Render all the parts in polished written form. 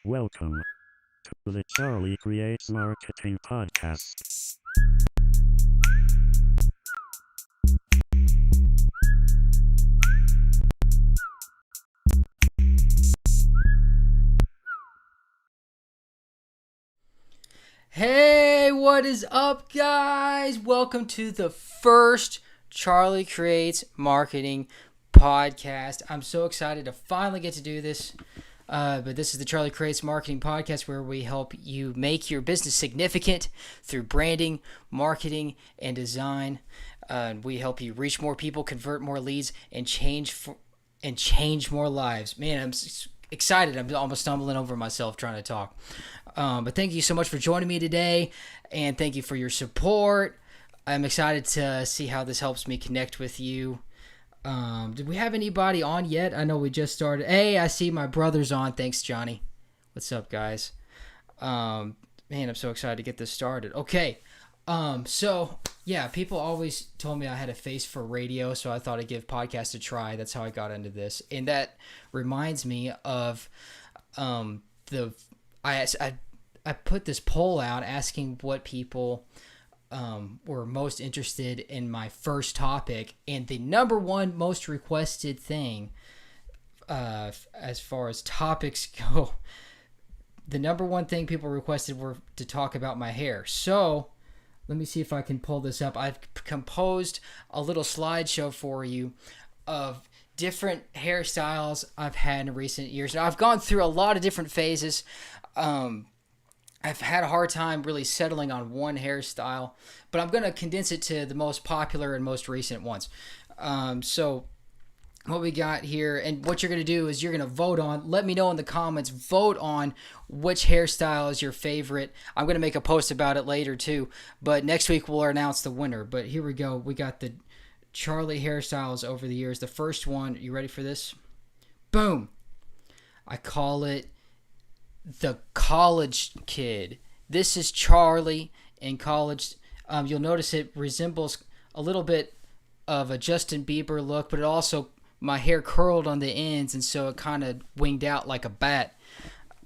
Welcome to the Charlie Creates Marketing Podcast. Hey, what is up, guys? Welcome to the first Charlie Creates Marketing Podcast. I'm so excited to finally get to do this. But this is the Charlie Creates Marketing Podcast, where we help you make your business significant through branding, marketing, and design. We help you reach more people, convert more leads, and change more lives. Man, I'm excited. I'm almost stumbling over myself trying to talk. But thank you so much for joining me today, and thank you for your support. I'm excited to see how this helps me connect with you. Did we have anybody on yet? I know we just started. Hey, I see my brother's on. Thanks, Johnny. What's up, guys? Man, I'm so excited to get this started. Okay. So yeah, people always told me I had a face for radio, so I thought I'd give podcast a try. That's how I got into this. And that reminds me of, I put this poll out asking what people were most interested in my first topic, and the number one most requested thing as far as topics go, the number one thing people requested were to talk about my hair. So let me see if I can pull this up. I've composed a little slideshow for you of different hairstyles I've had in recent years. Now, I've gone through a lot of different phases. I've had a hard time really settling on one hairstyle, but I'm going to condense it to the most popular and most recent ones. So what we got here, and what you're going to do is you're going to vote on, let me know in the comments, vote on which hairstyle is your favorite. I'm going to make a post about it later too, but next week we'll announce the winner. But here we go. We got the Charlie hairstyles over the years. The first one, you ready for this? Boom. I call it the college kid. This is Charlie in college. You'll notice it resembles a little bit of a Justin Bieber look, but it also, my hair curled on the ends, and so it kind of winged out like a bat.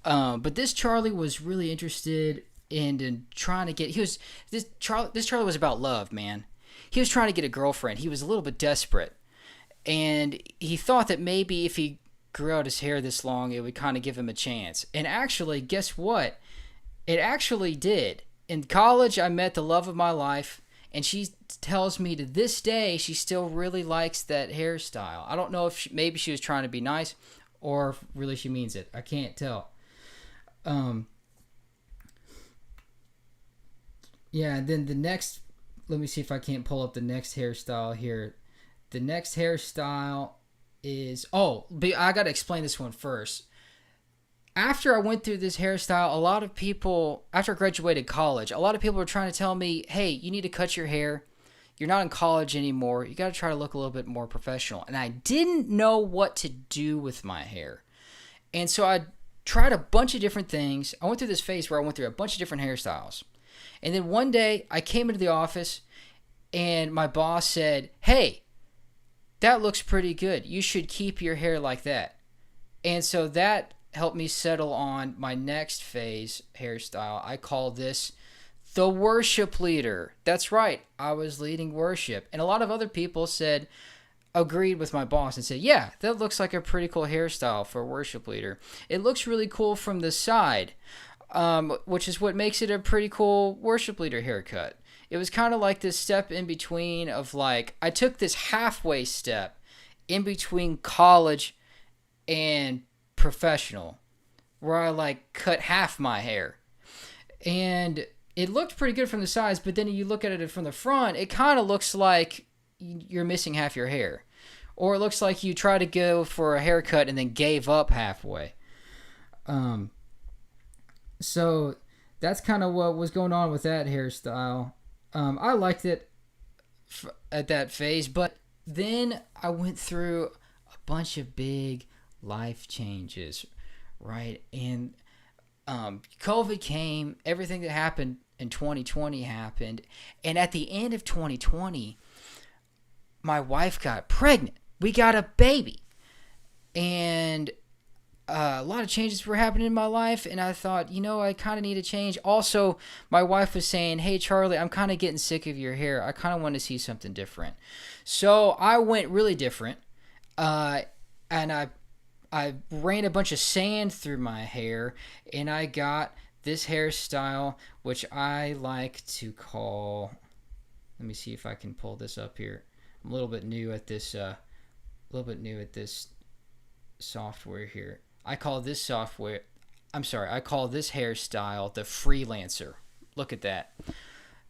But this Charlie was really interested in trying to get. This Charlie was about love, man. He was trying to get a girlfriend. He was a little bit desperate, and he thought that maybe if he grew out his hair this long, it would kind of give him a chance. And actually, guess what? It actually did. In college, I met the love of my life, and she tells me to this day she still really likes that hairstyle. I don't know if maybe she was trying to be nice, or if really she means it. I can't tell. Yeah, and then the next, let me see if I can't pull up the next hairstyle here. The next hairstyle is, I got to explain this one first. After I went through this hairstyle, a lot of people, after I graduated college, a lot of people were trying to tell me, hey, you need to cut your hair. You're not in college anymore. You got to try to look a little bit more professional. And I didn't know what to do with my hair. And so I tried a bunch of different things. I went through this phase where I went through a bunch of different hairstyles. And then one day I came into the office and my boss said, hey, that looks pretty good. You should keep your hair like that. And so that helped me settle on my next phase hairstyle. I call this the worship leader. That's right. I was leading worship. And a lot of other people agreed with my boss and said, yeah, that looks like a pretty cool hairstyle for a worship leader. It looks really cool from the side, which is what makes it a pretty cool worship leader haircut. It was kind of like this step in between of like, I took this halfway step in between college and professional, where I like cut half my hair. And it looked pretty good from the sides, but then you look at it from the front, it kind of looks like you're missing half your hair. Or it looks like you try to go for a haircut and then gave up halfway. So that's kind of what was going on with that hairstyle. I liked it at that phase, but then I went through a bunch of big life changes, right? And COVID came, everything that happened in 2020 happened, and at the end of 2020, my wife got pregnant. We got a baby, and a lot of changes were happening in my life, and I thought, I kind of need a change. Also, my wife was saying, hey, Charlie, I'm kind of getting sick of your hair. I kind of want to see something different. So I went really different, and I ran a bunch of sand through my hair, and I got this hairstyle, which I like to call, let me see if I can pull this up here. I'm a little bit new at this software here. I call this hairstyle the freelancer. Look at that.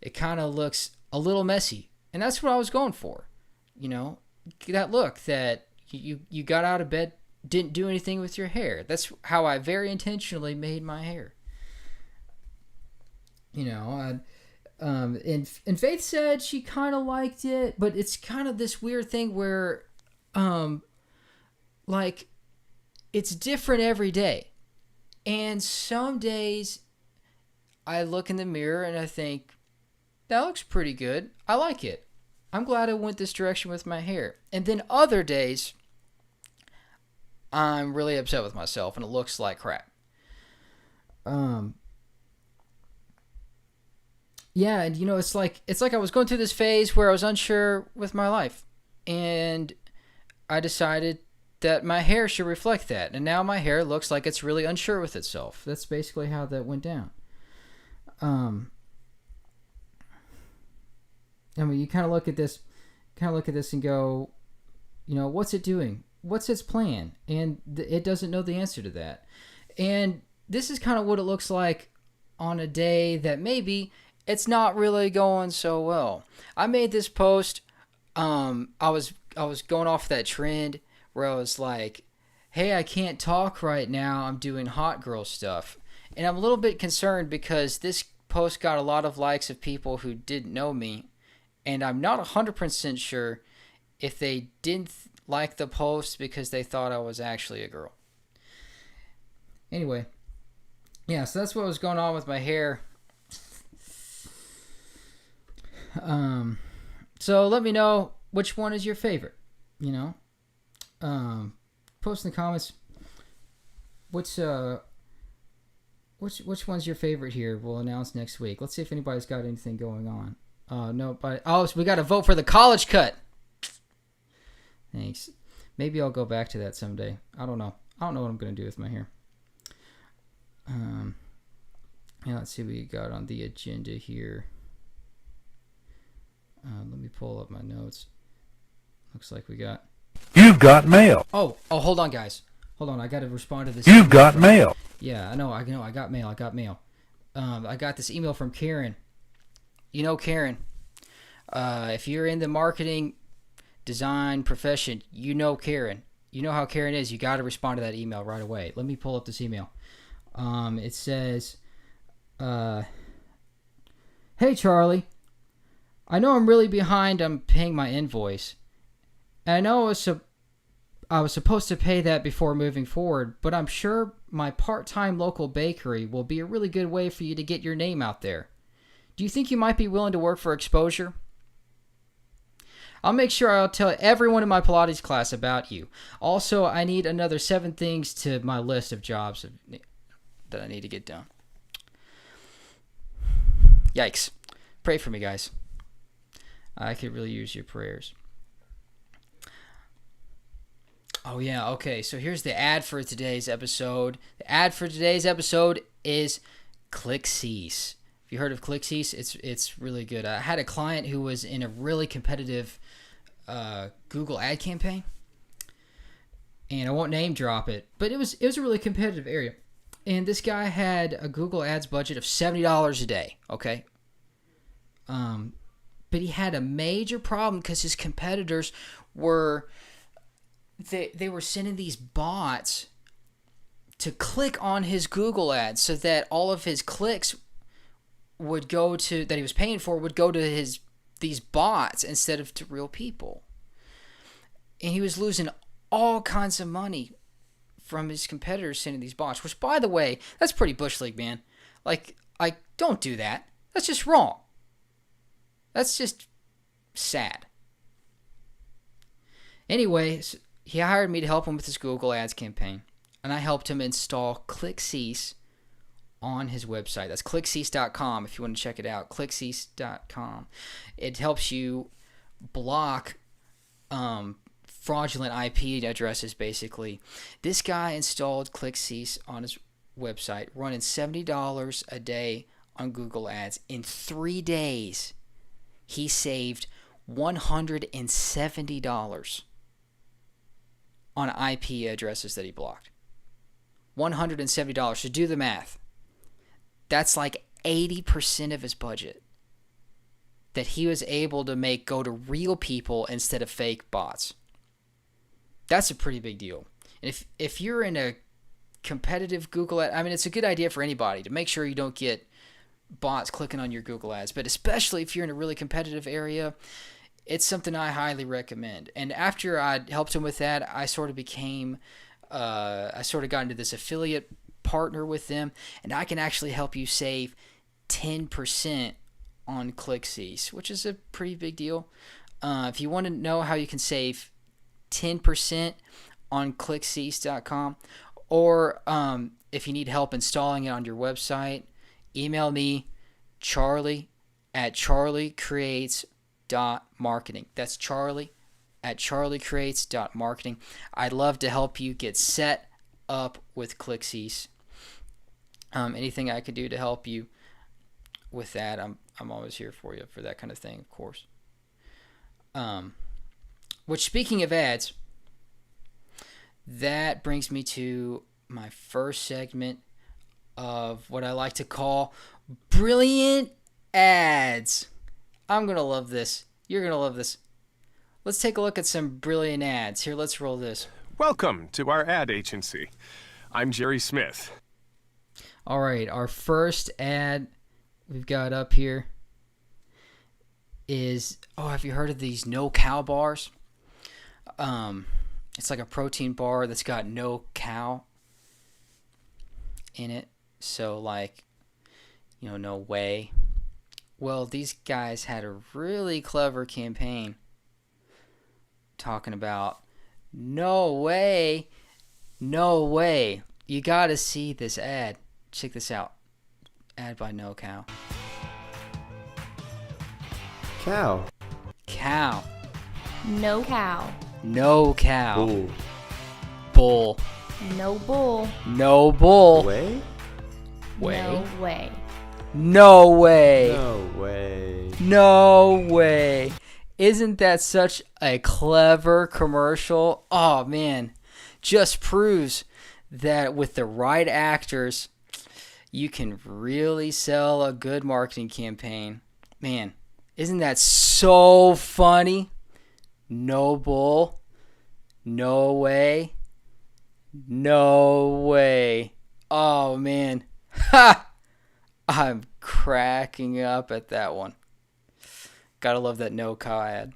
It kind of looks a little messy, and that's what I was going for. That look that you got out of bed, didn't do anything with your hair. That's how I very intentionally made my hair. And Faith said she kind of liked it, but it's kind of this weird thing where, like, it's different every day. And some days I look in the mirror and I think, that looks pretty good. I like it. I'm glad I went this direction with my hair. And then other days, I'm really upset with myself and it looks like crap. Yeah, and it's like I was going through this phase where I was unsure with my life, and I decided that my hair should reflect that, and now my hair looks like it's really unsure with itself. That's basically how that went down. You kind of look at this and go, what's it doing? What's its plan? And it doesn't know the answer to that. And this is kind of what it looks like on a day that maybe it's not really going so well. I made this post. I was going off that trend where I was like, hey, I can't talk right now. I'm doing hot girl stuff. And I'm a little bit concerned because this post got a lot of likes of people who didn't know me. And I'm not 100% sure if they didn't like the post because they thought I was actually a girl. Anyway, yeah, so that's what was going on with my hair. So let me know which one is your favorite, post in the comments which one's your favorite here. We'll announce next week. Let's see if anybody's got anything going on. No, but so we got to vote for the college cut. Thanks. Maybe I'll go back to that someday. I don't know what I'm going to do with my hair. Let's see what we got on the agenda here. Let me pull up my notes. Looks like we got... You've got mail. Oh, hold on, guys. Hold on, I got to respond to this. You've got mail. Yeah, I know, I got mail. I got this email from Karen. Karen. If you're in the marketing design profession, Karen. You know how Karen is. You got to respond to that email right away. Let me pull up this email. It says, hey, Charlie. I know I'm really behind on paying my invoice. And I know I was supposed to pay that before moving forward, but I'm sure my part-time local bakery will be a really good way for you to get your name out there. Do you think you might be willing to work for exposure? I'll make sure I'll tell everyone in my Pilates class about you. Also, I need another 7 things to my list of jobs that I need to get done. Yikes. Pray for me, guys. I could really use your prayers. Oh, yeah. Okay, so here's the ad for today's episode. The ad for today's episode is ClickCease. Have you heard of ClickCease? It's really good. I had a client who was in a really competitive Google ad campaign. And I won't name drop it, but it was a really competitive area. And this guy had a Google Ads budget of $70 a day, okay? But he had a major problem because his competitors were they were sending these bots to click on his Google ads so that all of his clicks would go to that he was paying for would go to these bots instead of to real people. And he was losing all kinds of money from his competitors sending these bots, which, by the way, that's pretty bush league, man. Like, don't do that. That's just wrong. That's just sad. Anyway, he hired me to help him with his Google Ads campaign. and I helped him install ClickCease on his website. That's clickcease.com if you want to check it out. Clickcease.com. It helps you block fraudulent IP addresses, basically. This guy installed ClickCease on his website, running $70 a day on Google Ads. In 3 days, he saved $170 on IP addresses that he blocked. $170. So do the math. That's like 80% of his budget that he was able to make go to real people instead of fake bots. That's a pretty big deal. And if you're in a competitive Google ad, I mean, it's a good idea for anybody to make sure you don't get bots clicking on your Google ads, but especially if you're in a really competitive area, it's something I highly recommend. And after I helped him with that, I sort of got into this affiliate partner with them, and I can actually help you save 10% on ClickCease, which is a pretty big deal. If you want to know how you can save 10% on clickcease.com, or if you need help installing it on your website, email me, charlie@charliecreates.marketing. That's charlie@charliecreates.marketing. I'd love to help you get set up with ClickCease. Anything I could do to help you with that, I'm always here for you for that kind of thing, of course. Which, speaking of ads, that brings me to my first segment of what I like to call brilliant ads. I'm going to love this. You're going to love this. Let's take a look at some brilliant ads. Here, let's roll this. Welcome to our ad agency. I'm Jerry Smith. All right, our first ad we've got up here is, have you heard of these no cow bars? It's like a protein bar that's got no cow in it. So like, no whey. Well, these guys had a really clever campaign talking about no way. You got to see this ad. Check this out. Ad by No Cow. Cow. No cow. No cow. Bull. Bull. No bull. No bull. Way? Way. No way. No way. No way. No way. Isn't that such a clever commercial? Oh, man. Just proves that with the right actors, you can really sell a good marketing campaign. Man, isn't that so funny? No bull. No way. No way. Oh, man. Ha! I'm cracking up at that one. Gotta love that no cow ad.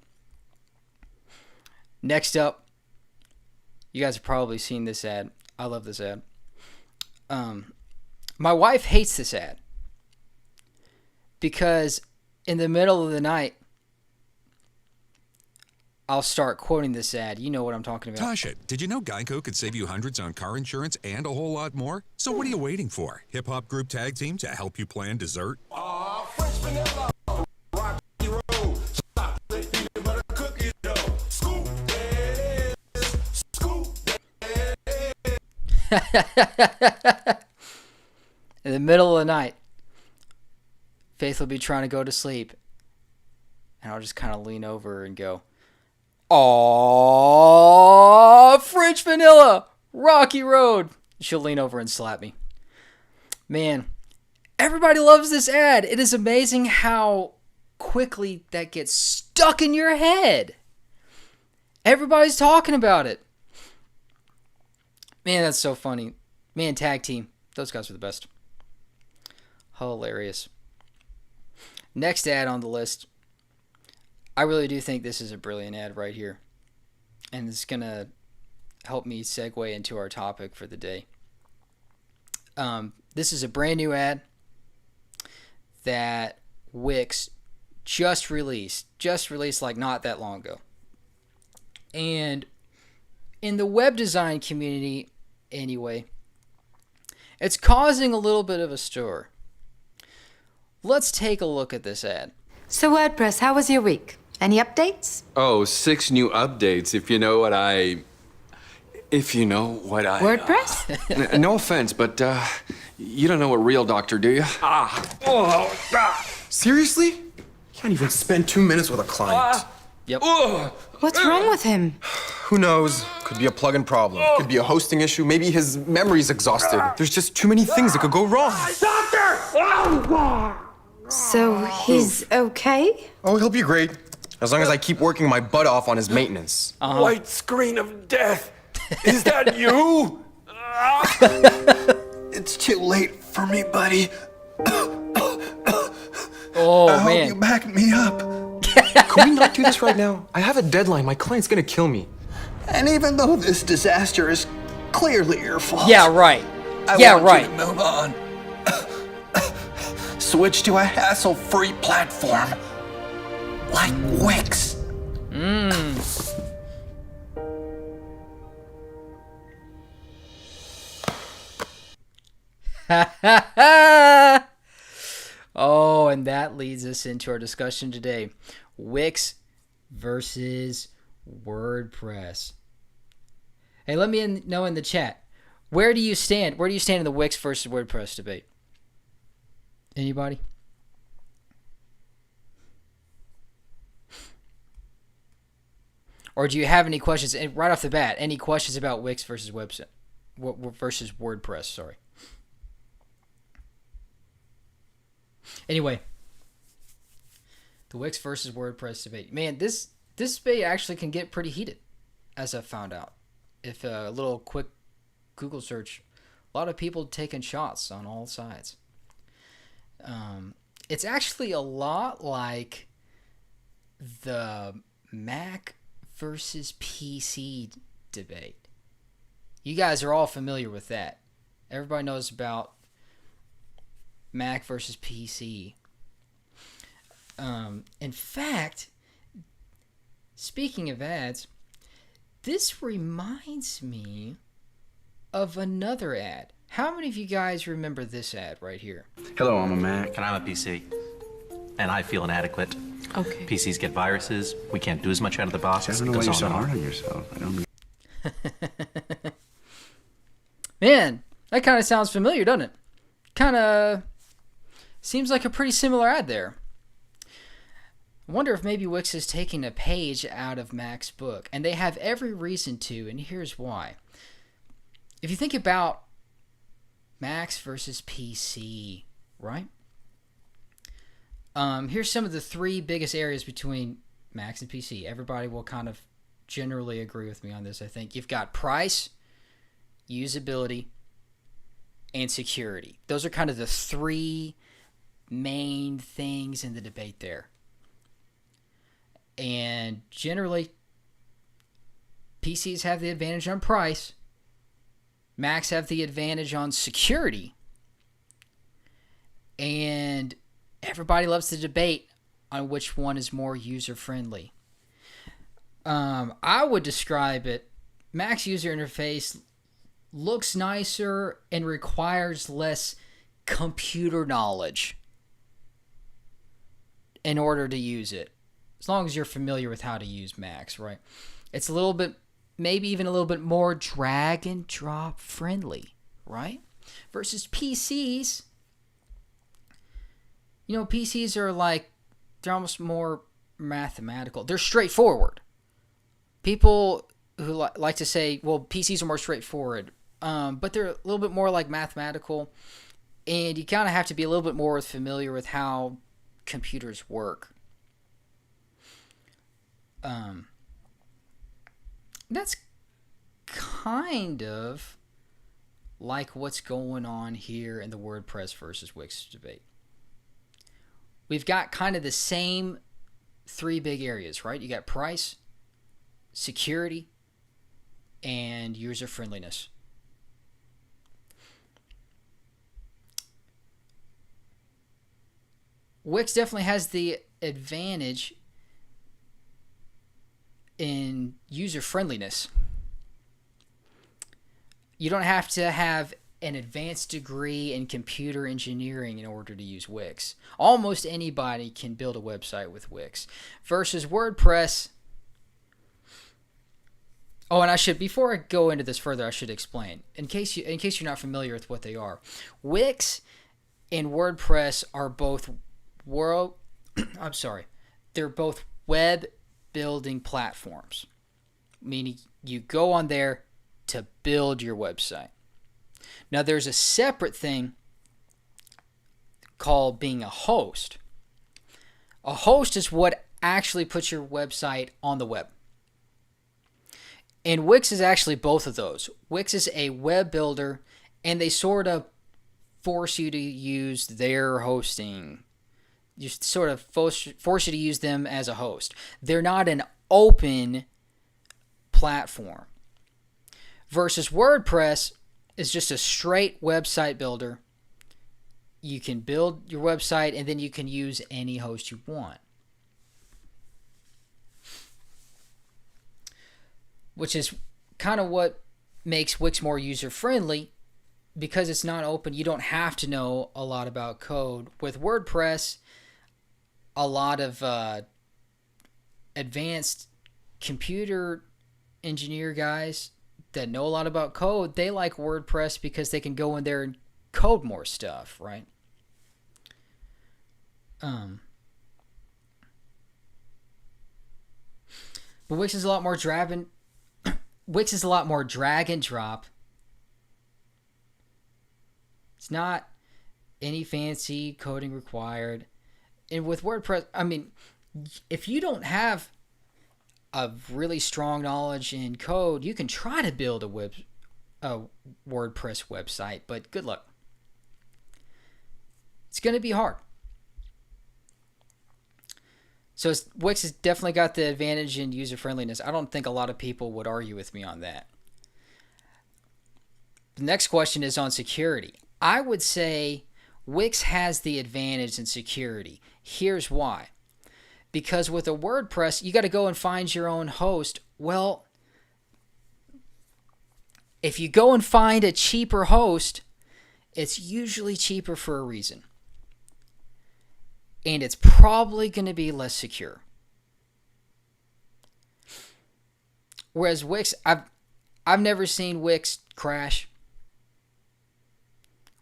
Next up, you guys have probably seen this ad. I love this ad. My wife hates this ad because in the middle of the night, I'll start quoting this ad. You know what I'm talking about. Tasha, did you know Geico could save you hundreds on car insurance and a whole lot more? So what are you waiting for? Hip Hop Group Tag Team to help you plan dessert? Fresh vanilla, rocky road, chocolate peanut butter cookie dough, scoop it, scoop it. In the middle of the night, Faith will be trying to go to sleep, and I'll just kind of lean over and go, "Aww, French vanilla, rocky road." She'll lean over and slap me. Man, everybody loves this ad. It is amazing how quickly that gets stuck in your head. Everybody's talking about it. Man, that's so funny. Man, tag team. Those guys are the best. Hilarious. Next ad on the list. I really do think this is a brilliant ad right here. And it's going to help me segue into our topic for the day. This is a brand new ad that Wix just released like not that long ago. And in the web design community, Anyway, it's causing a little bit of a stir. Let's take a look at this ad. So WordPress, how was your week? Any updates? Oh, 6 new updates, if you know what I... WordPress? No offense, but, you don't know a real doctor, do you? Seriously? Can't even spend 2 minutes with a client. Yep. What's wrong with him? Who knows? Could be a plugin problem. Could be a hosting issue. Maybe his memory's exhausted. There's just too many things that could go wrong. So he's okay? Oh, he'll be great. As long as I keep working my butt off on his maintenance. White screen of death. Is that you? It's too late for me, buddy. Oh, I hope man. you back me up. Can we not do this right now? I have a deadline. My client's gonna kill me. And even though this disaster is clearly your fault, Yeah, right. I Yeah, want right. you to move on. Switch to a hassle-free platform like Wix. Oh, and that leads us into our discussion today. Wix versus WordPress. Hey, let me know in the chat. Where do you stand? Where do you stand in the Wix versus WordPress debate? Anybody? Or do you have any questions? And right off the bat, any questions about Wix versus versus WordPress? Sorry. Anyway, the Wix versus WordPress debate. Man, this debate actually can get pretty heated, as I've found out. If a little quick Google search, a lot of people taking shots on all sides. It's actually a lot like the Mac versus PC debate. You guys are all familiar with that. Everybody knows about Mac versus PC. In fact, speaking of ads, this reminds me of another ad. How many of you guys remember this ad right here? Hello, I'm a Mac. And I'm a PC. And I feel inadequate. Okay. PCs get viruses. We can't do as much out of the box. I don't know why you're so hard on yourself. I don't. Man, that kind of sounds familiar, doesn't it? Kind of seems like a pretty similar ad there. I wonder if maybe Wix is taking a page out of Mac's book, and they have every reason to, and here's why. If you think about Macs versus PC, right? Here's some of the 3 biggest areas between Macs and PC. Everybody will kind of generally agree with me on this, I think. You've got price, usability, and security. Those are kind of the 3 main things in the debate there. And generally, PCs have the advantage on price. Macs have the advantage on security. And everybody loves to debate on which one is more user-friendly. I would describe it, Mac's user interface looks nicer and requires less computer knowledge in order to use it. As long as you're familiar with how to use Macs, right? It's a little bit, maybe even a little bit more drag and drop friendly, right? Versus PCs. You know, PCs are like, they're almost more mathematical. They're straightforward. People who like to say, well, PCs are more straightforward, but they're a little bit more like mathematical, and you kind of have to be a little bit more familiar with how computers work. That's kind of like what's going on here in the WordPress versus Wix debate. We've got kind of the same 3 big areas, right? You got price, security, and user friendliness. Wix definitely has the advantage in user friendliness. You don't have to have an advanced degree in computer engineering in order to use Wix. Almost anybody can build a website with Wix. Versus WordPress. Oh, and before I go into this further, I should explain, in case you're not familiar with what they are. Wix and WordPress are both they're both web building platforms, meaning you go on there to build your website. Now, there's a separate thing called being a host. A host is what actually puts your website on the web. And Wix is actually both of those. Wix is a web builder, and they sort of force you to use their hosting. You sort of force you to use them as a host. They're not an open platform. Versus WordPress is just a straight website builder. You can build your website, and then you can use any host you want. Which is kind of what makes Wix more user-friendly. Because it's not open, you don't have to know a lot about code. With WordPress, a lot of advanced computer engineer guys that know a lot about code, they like WordPress because they can go in there and code more stuff, right? But Wix is a lot more drag and drop. It's not any fancy coding required. And with WordPress, I mean, if you don't have a really strong knowledge in code, you can try to build a WordPress website, but good luck. It's going to be hard. So Wix has definitely got the advantage in user friendliness. I don't think a lot of people would argue with me on that. The next question is on security. I would say Wix has the advantage in security. Here's why. Because with a WordPress, you got to go and find your own host. Well, if you go and find a cheaper host, it's usually cheaper for a reason. And it's probably going to be less secure. Whereas Wix, I've never seen Wix crash.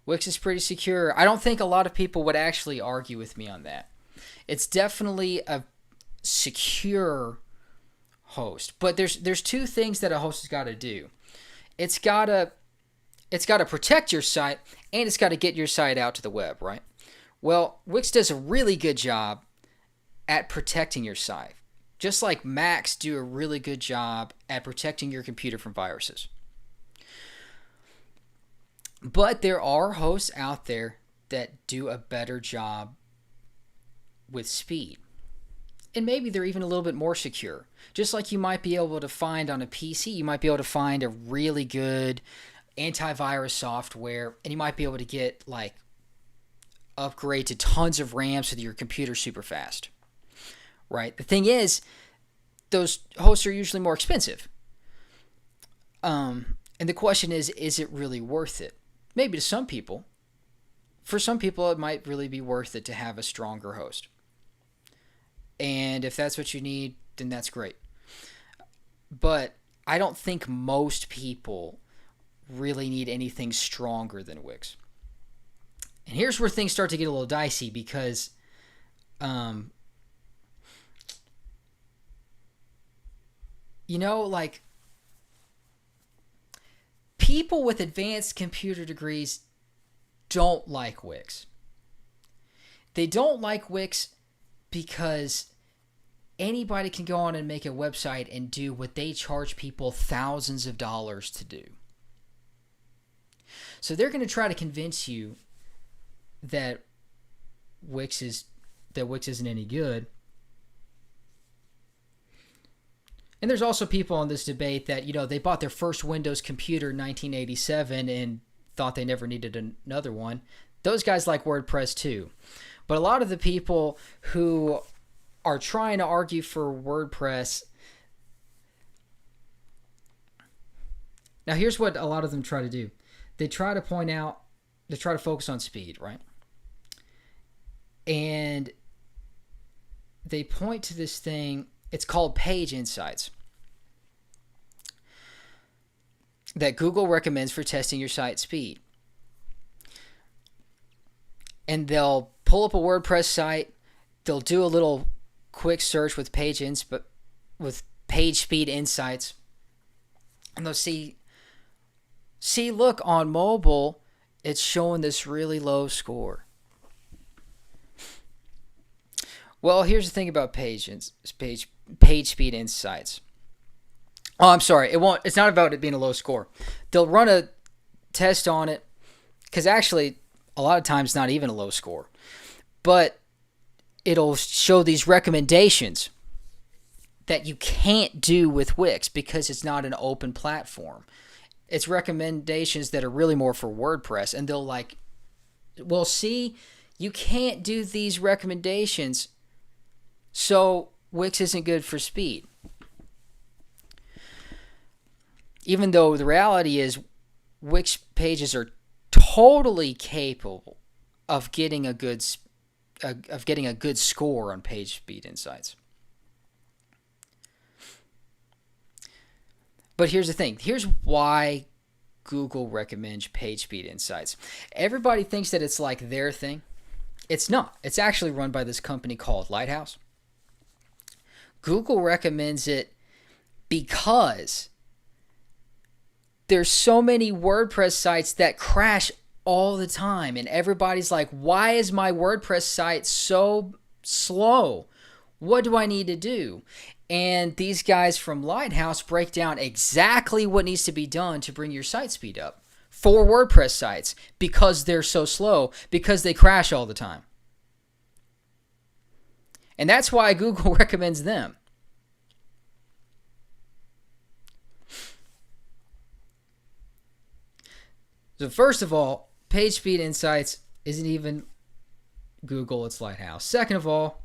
Wix is pretty secure. I don't think a lot of people would actually argue with me on that. It's definitely a secure host, but there's two things that a host has got to do. It's got to protect your site, and it's got to get your site out to the web, right? Well, Wix does a really good job at protecting your site, just like Macs do a really good job at protecting your computer from viruses. But there are hosts out there that do a better job with speed. And maybe they're even a little bit more secure. Just like you might be able to find on a PC, you might be able to find a really good antivirus software, and you might be able to get like upgrade to tons of RAM so that your computer's super fast. Right? The thing is, those hosts are usually more expensive. And the question is it really worth it? Maybe to some people. For some people, it might really be worth it to have a stronger host. And if that's what you need, then that's great. But I don't think most people really need anything stronger than Wix. And here's where things start to get a little dicey because like people with advanced computer degrees don't like Wix. They don't like Wix because anybody can go on and make a website and do what they charge people thousands of dollars to do. So they're going to try to convince you that Wix isn't any good. And there's also people on this debate that, they bought their first Windows computer in 1987 and thought they never needed another one. Those guys like WordPress too. But a lot of the people who are trying to argue for WordPress. Now, here's what a lot of them try to do. They try to focus on speed, right? And they point to this thing, it's called Page Insights, that Google recommends for testing your site speed. And they'll pull up a WordPress site, they'll do a little quick search with Page Speed Insights, and they'll see, look, on mobile, it's showing this really low score. Well, here's the thing about Page Speed Insights. Oh, I'm sorry. It's not about it being a low score. They'll run a test on it, because actually, a lot of times, not even a low score. But it'll show these recommendations that you can't do with Wix because it's not an open platform. It's recommendations that are really more for WordPress. And they'll like, well, see, you can't do these recommendations, so Wix isn't good for speed. Even though the reality is Wix pages are totally capable of getting a good score on Page Speed Insights. But here's the thing. Here's why Google recommends Page Speed Insights. Everybody thinks that it's like their thing. It's not. It's actually run by this company called Lighthouse. Google recommends it because there's so many WordPress sites that crash all the time. And everybody's like, why is my WordPress site so slow? What do I need to do? And these guys from Lighthouse break down exactly what needs to be done to bring your site speed up for WordPress sites, because they're so slow, because they crash all the time. And that's why Google recommends them. So first of all, Page Speed Insights isn't even Google, it's Lighthouse. Second of all,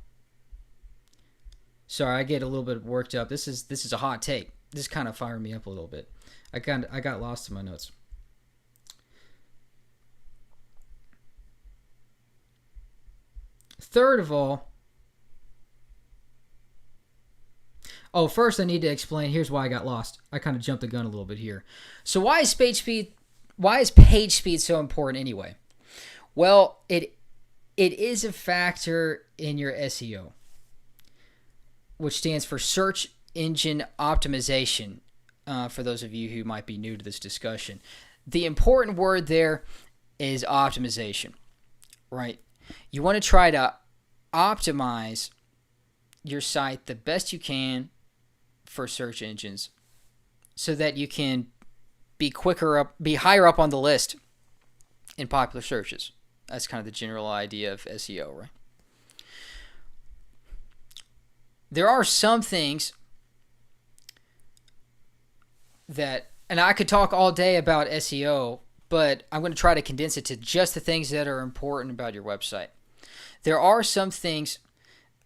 sorry, I get a little bit worked up. This is a hot take. This kind of fired me up a little bit. I got lost in my notes. Third of all, first I need to explain. Here's why I got lost. I kind of jumped the gun a little bit here. So why is Page Speed so important anyway? Well, it is a factor in your SEO, which stands for Search Engine Optimization, for those of you who might be new to this discussion. The important word there is optimization, right? You want to try to optimize your site the best you can for search engines so that you can be higher up on the list in popular searches. That's kind of the general idea of SEO, right? There are some things that, and I could talk all day about SEO, but I'm going to try to condense it to just the things that are important about your website. There are some things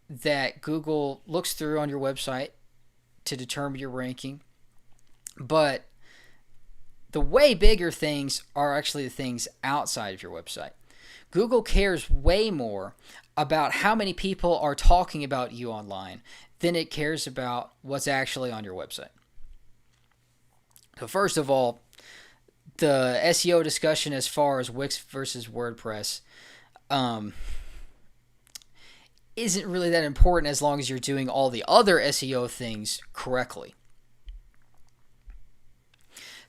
that Google looks through on your website to determine your ranking, but the way bigger things are actually the things outside of your website. Google cares way more about how many people are talking about you online than it cares about what's actually on your website. So first of all, the SEO discussion as far as Wix versus WordPress isn't really that important as long as you're doing all the other SEO things correctly.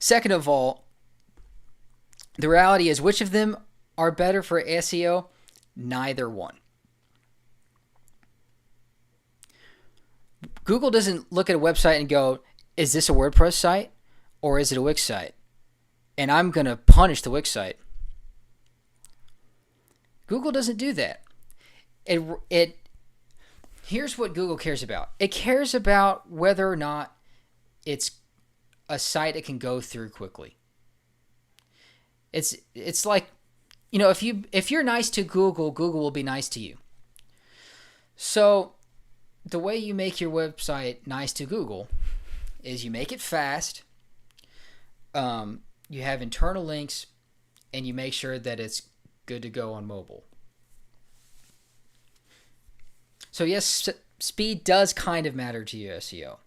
Second of all, the reality is, which of them are better for SEO? Neither one. Google doesn't look at a website and go, is this a WordPress site or is it a Wix site? And I'm going to punish the Wix site. Google doesn't do that. Here's what Google cares about. It cares about whether or not it's a site it can go through quickly. It's like, if you're nice to Google, Google will be nice to you. So the way you make your website nice to Google is you make it fast, you have internal links, and you make sure that it's good to go on mobile. So yes, speed does kind of matter to your SEO.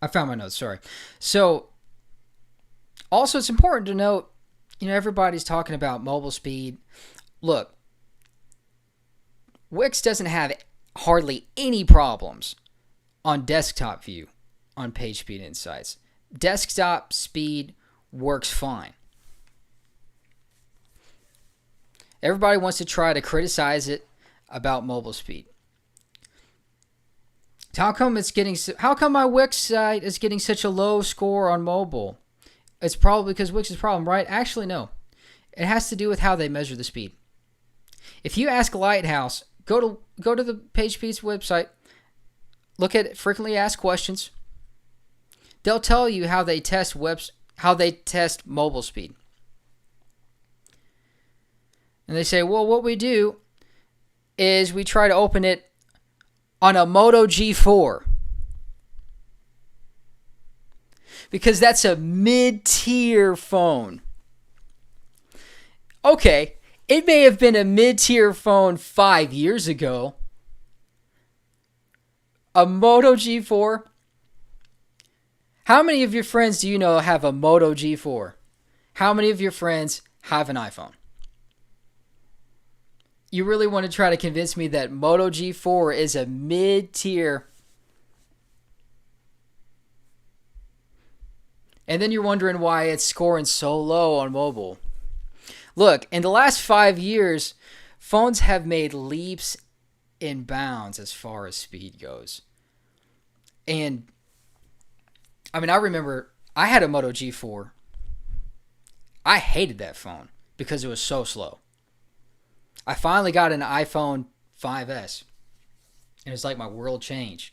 I found my notes, sorry. So, also it's important to note, everybody's talking about mobile speed. Look, Wix doesn't have hardly any problems on desktop view on page speed insights. Desktop speed works fine. Everybody wants to try to criticize it about mobile speed. How come my Wix site is getting such a low score on mobile? It's probably because Wix's problem, right? Actually, no. It has to do with how they measure the speed. If you ask Lighthouse, go to the PageSpeed's website, look at frequently asked questions. They'll tell you how they test mobile speed. And they say, well, what we do is we try to open it on a Moto G4. Because that's a mid-tier phone. Okay, it may have been a mid-tier phone 5 years ago. A Moto G4? How many of your friends do you know have a Moto G4? How many of your friends have an iPhone? You really want to try to convince me that Moto G4 is a mid-tier? And then you're wondering why it's scoring so low on mobile. Look, in the last 5 years, phones have made leaps and bounds as far as speed goes. And, I remember I had a Moto G4. I hated that phone because it was so slow. I finally got an iPhone 5S. And it was like my world changed.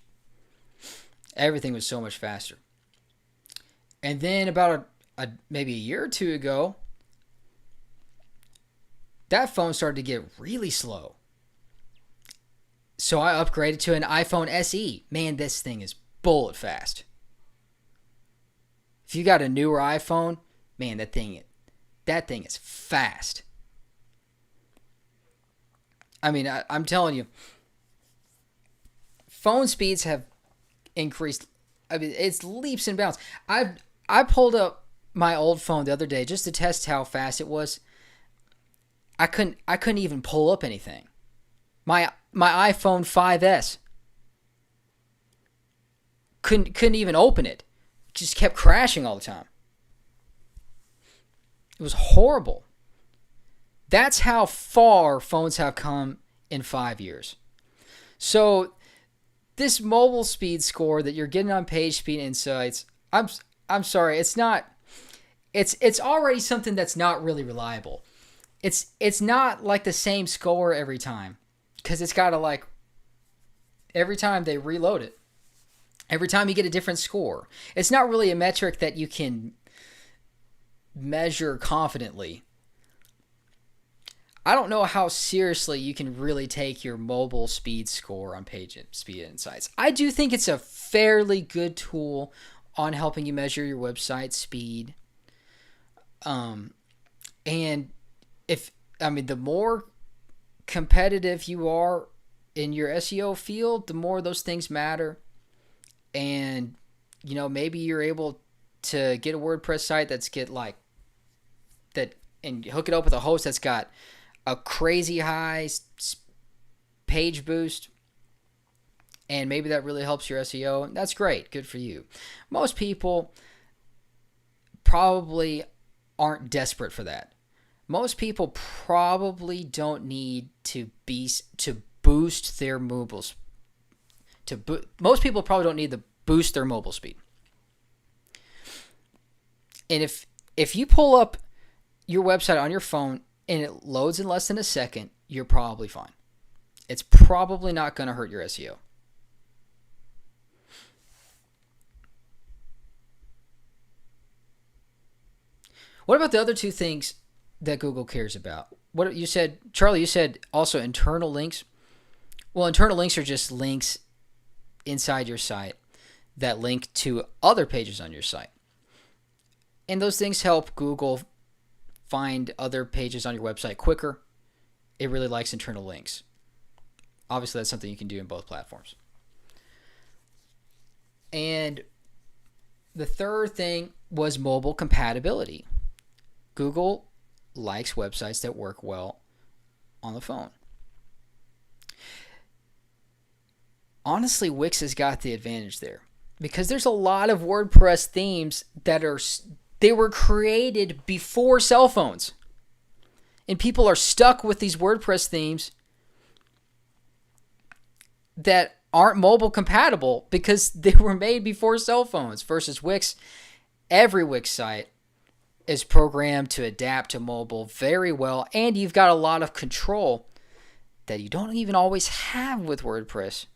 Everything was so much faster. And then about maybe a year or two ago, that phone started to get really slow. So I upgraded to an iPhone SE. Man, this thing is bullet fast. If you got a newer iPhone, man, that thing is fast. I'm telling you, phone speeds have increased. It's leaps and bounds. I pulled up my old phone the other day just to test how fast it was. I couldn't even pull up anything. My iPhone 5S couldn't even open it. It just kept crashing all the time. It was horrible. That's how far phones have come in 5 years. So this mobile speed score that you're getting on Page Speed Insights, I'm sorry, it's not. It's already something that's not really reliable. It's not like the same score every time, because it's got to every time they reload it, every time you get a different score. It's not really a metric that you can measure confidently. I don't know how seriously you can really take your mobile speed score on Page Speed Insights. I do think it's a fairly good tool on helping you measure your website speed. And the more competitive you are in your SEO field, the more those things matter. And, maybe you're able to get a WordPress site and hook it up with a host that's got a crazy high page boost, and maybe that really helps your SEO. That's great. Good for you. Most people probably aren't desperate for that. Most people probably don't need to boost their mobile. Most people probably don't need to boost their mobile speed. And if you pull up your website on your phone and it loads in less than a second, you're probably fine. It's probably not going to hurt your SEO. What about the other two things that Google cares about? What you said, Charlie, you said also internal links. Well, internal links are just links inside your site that link to other pages on your site. And those things help Google find other pages on your website quicker. It really likes internal links. Obviously, that's something you can do in both platforms. And the third thing was mobile compatibility. Google likes websites that work well on the phone. Honestly, Wix has got the advantage there because there's a lot of WordPress themes that they were created before cell phones. And people are stuck with these WordPress themes that aren't mobile compatible because they were made before cell phones. Versus Wix, every Wix site is programmed to adapt to mobile very well, and you've got a lot of control that you don't even always have with WordPress.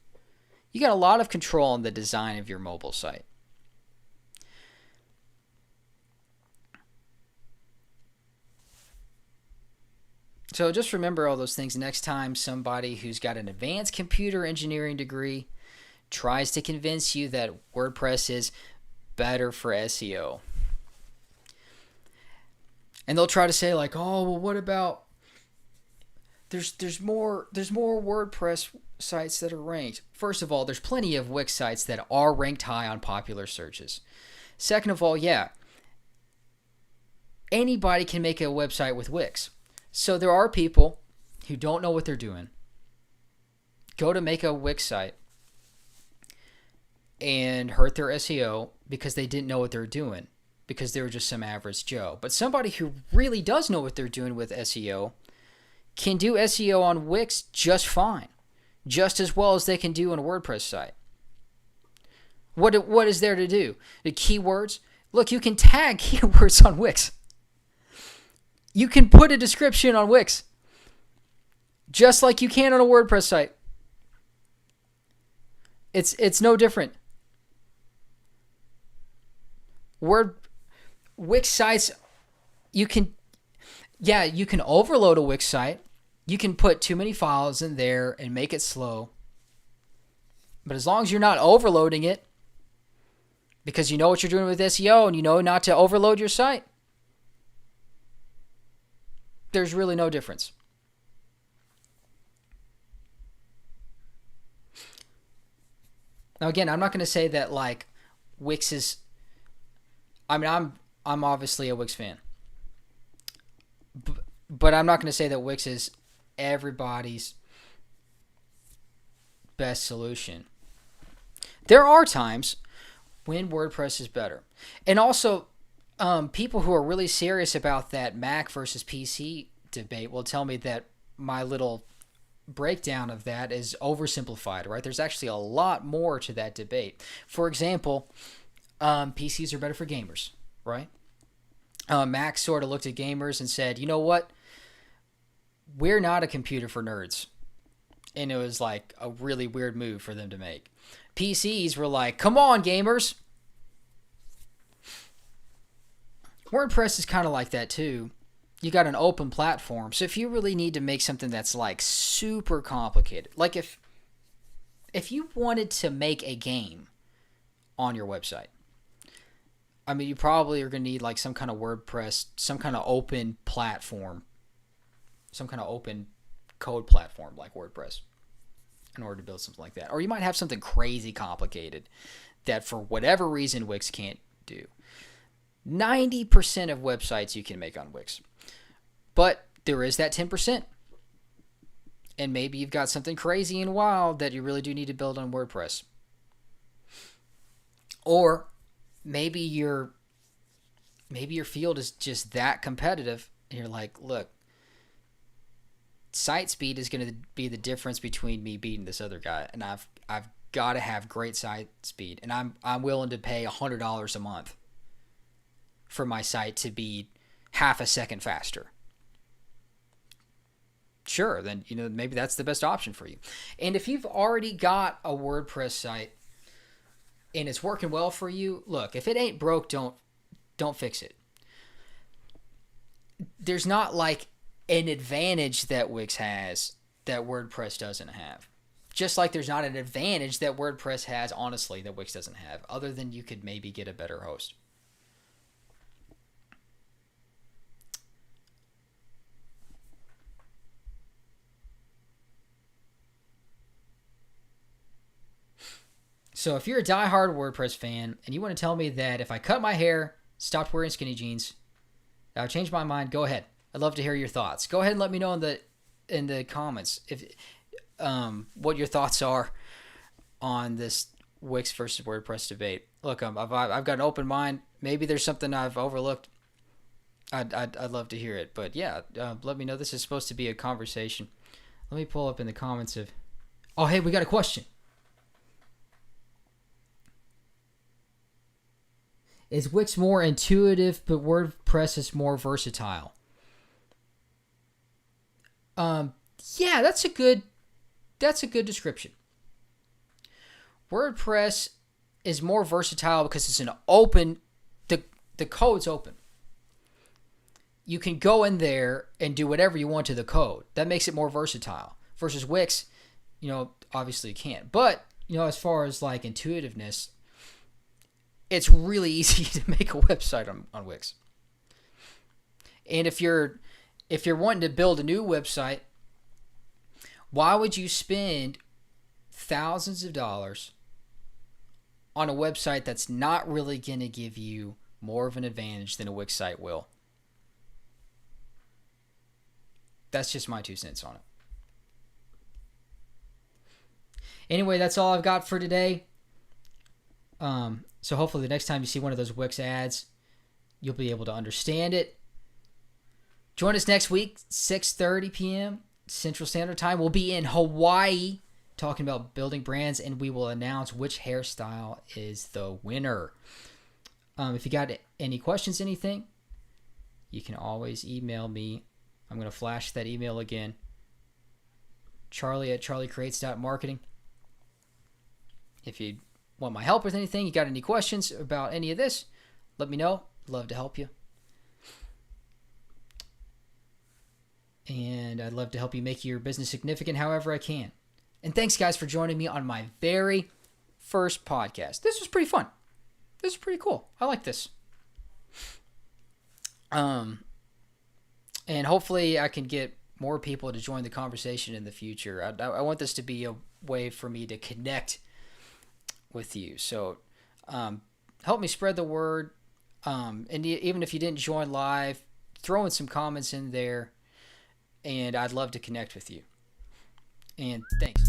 You got a lot of control in the design of your mobile site. So just remember all those things next time somebody who's got an advanced computer engineering degree tries to convince you that WordPress is better for SEO. And they'll try to say like, "Oh, well, what about there's more WordPress sites that are ranked." First of all, there's plenty of Wix sites that are ranked high on popular searches. Second of all, yeah, anybody can make a website with Wix. So there are people who don't know what they're doing, go to make a Wix site and hurt their SEO because they didn't know what they're doing, because they were just some average Joe. But somebody who really does know what they're doing with SEO can do SEO on Wix just fine, just as well as they can do on a WordPress site. What is there to do? The keywords? Look, you can tag keywords on Wix. You can put a description on Wix just like you can on a WordPress site. It's no different. Wix sites, you can overload a Wix site. You can put too many files in there and make it slow. But as long as you're not overloading it, because you know what you're doing with SEO and you know not to overload your site, there's really no difference. Now again, I'm not going to say that like Wix is, I mean, I'm obviously a Wix fan. But I'm not going to say that Wix is everybody's best solution. There are times when WordPress is better. And also, people who are really serious about that Mac versus PC debate will tell me that my little breakdown of that is oversimplified, right? There's actually a lot more to that debate. For example, PCs are better for gamers, right? Mac sort of looked at gamers and said, you know what? We're not a computer for nerds. And it was like a really weird move for them to make. PCs were like, come on, gamers. WordPress is kind of like that too. You got an open platform. So if you really need to make something that's like super complicated, like if you wanted to make a game on your website, I mean, you probably are going to need like some kind of WordPress, some kind of open platform, some kind of open code platform like WordPress in order to build something like that. Or you might have something crazy complicated that for whatever reason Wix can't do. 90% of websites you can make on Wix. But there is that 10%. And maybe you've got something crazy and wild that you really do need to build on WordPress. Or maybe your field is just that competitive and you're like, look, site speed is going to be the difference between me beating this other guy, and I've got to have great site speed, and I'm willing to pay $100 a month for my site to be half a second faster. Sure, then maybe that's the best option for you. And if you've already got a WordPress site and it's working well for you, look, if it ain't broke, don't fix it. there's not like an advantage that Wix has that WordPress doesn't have. Just like there's not an advantage that WordPress has, honestly, that Wix doesn't have, other than you could maybe get a better host. So if you're a diehard WordPress fan and you want to tell me that if I cut my hair, stopped wearing skinny jeans, that would change my mind, go ahead. I'd love to hear your thoughts. Go ahead and let me know in the comments if what your thoughts are on this Wix versus WordPress debate. Look, I've got an open mind. Maybe there's something I've overlooked. I'd love to hear it. But yeah, let me know. This is supposed to be a conversation. Let me pull up in the comments of... Oh, hey, we got a question. Is Wix more intuitive, but WordPress is more versatile? Yeah, that's a good description. WordPress is more versatile because it's an open, the code's open. You can go in there and do whatever you want to the code. That makes it more versatile. Versus Wix, obviously you can't. But, as far as like intuitiveness, it's really easy to make a website on Wix. And if you're wanting to build a new website, why would you spend thousands of dollars on a website that's not really going to give you more of an advantage than a Wix site will? That's just my 2 cents on it. Anyway, that's all I've got for today. So hopefully the next time you see one of those Wix ads, you'll be able to understand it. Join us next week, 6:30 p.m. Central Standard Time. We'll be in Hawaii talking about building brands, and we will announce which hairstyle is the winner. If you got any questions, anything, you can always email me. I'm going to flash that email again. Charlie@charliecreates.marketing. If you want my help with anything, you got any questions about any of this, let me know. Love to help you. And I'd love to help you make your business significant however I can. And thanks, guys, for joining me on my very first podcast. This was pretty fun. This is pretty cool. I like this. And hopefully I can get more people to join the conversation in the future. I want this to be a way for me to connect with you. So help me spread the word. And even if you didn't join live, throw in some comments in there. And I'd love to connect with you. And thanks.